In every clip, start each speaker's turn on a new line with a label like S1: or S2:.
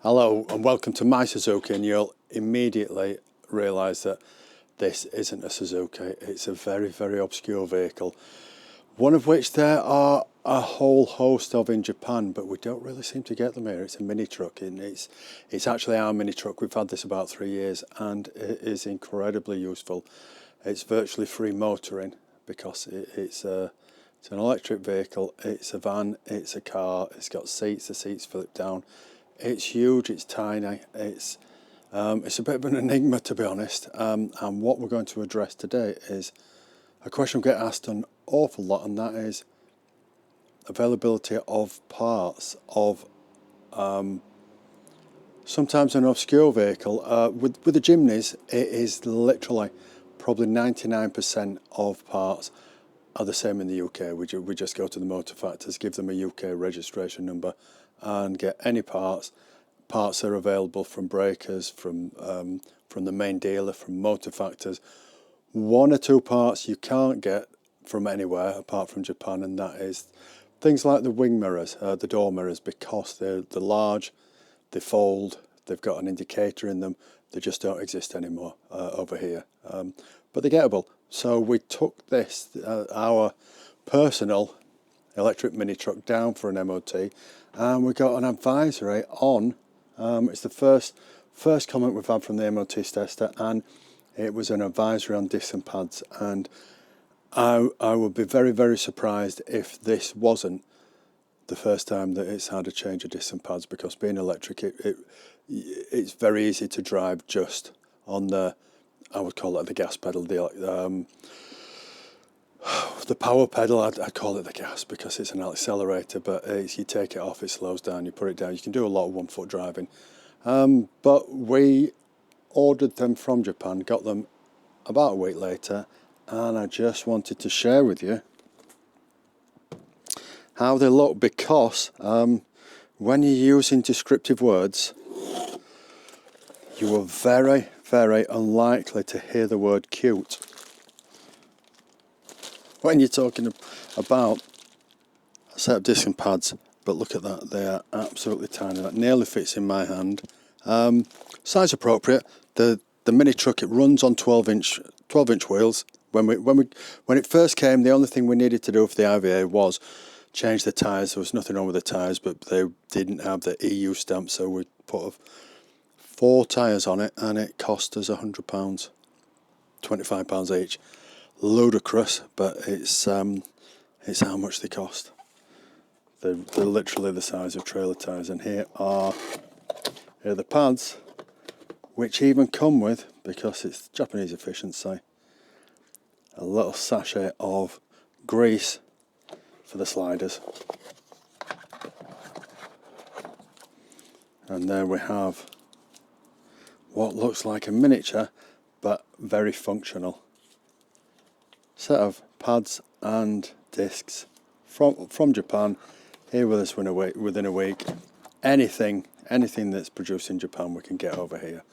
S1: Hello and welcome to my Suzuki, and you'll immediately realise that this isn't a Suzuki. It's a very, very obscure vehicle, one of which there are a whole host of in Japan, but we don't really seem to get them here. It's a mini truck, and it's actually our mini truck. We've had this about 3 years and it is incredibly useful. It's virtually free motoring because it's an electric vehicle, it's a van, it's a car, it's got seats, the seats flip down. It's huge, it's tiny, it's a bit of an enigma, to be honest, and what we're going to address today is a question we get asked an awful lot, and that is availability of parts of sometimes an obscure vehicle. With the Jimneys, it is literally probably 99% of parts are the same in the UK. We just go to the motor factors, give them a UK registration number, and get any parts. Parts are available from breakers, from the main dealer, from motor factors. One or two parts you can't get from anywhere apart from Japan, and that is things like the wing mirrors, the door mirrors, because they're large, they fold, they've got an indicator in them. They just don't exist anymore over here, but they're gettable. So we took this, our personal electric mini truck, down for an MOT, and we got an advisory on. It's the first comment we've had from the MOT tester, and it was an advisory on discs and pads. And I would be very, very surprised if this wasn't the first time that it's had a change of discs and pads, because being electric, it's very easy to drive just on the, I would call it the gas pedal, the power pedal. I'd call it the gas because it's an accelerator, but you take it off, it slows down, you put it down. You can do a lot of 1 foot driving. But we ordered them from Japan, got them about a week later, and I just wanted to share with you how they look, because when you're using descriptive words, you are very, very unlikely to hear the word cute when you're talking about a set of disc and pads. But look at that, they are absolutely tiny. That nearly fits in my hand. Size appropriate. The mini truck, it runs on 12-inch wheels. When it first came, the only thing we needed to do for the IVA was change the tyres. There was nothing wrong with the tyres, but they didn't have the EU stamp, so we put 4 tyres on it, and it cost us £100, £25 each. Ludicrous, but it's how much they cost. They're literally the size of trailer tyres, and here are the pads, which even come with, because it's Japanese efficiency, a little sachet of grease for the sliders. And there we have what looks like a miniature but very functional set of pads and discs from Japan, here with us within a week. Anything that's produced in Japan we can get over here.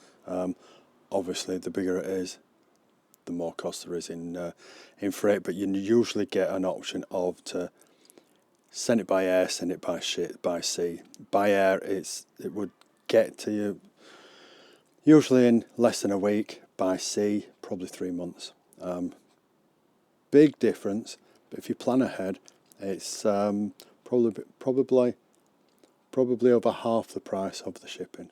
S1: Obviously the bigger it is, the more cost there is in freight, but you usually get an option of to send it by air, send it by sea. By air, it would get to you usually in less than a week. By sea, probably 3 months. Big difference, but if you plan ahead, it's probably over half the price of the shipping.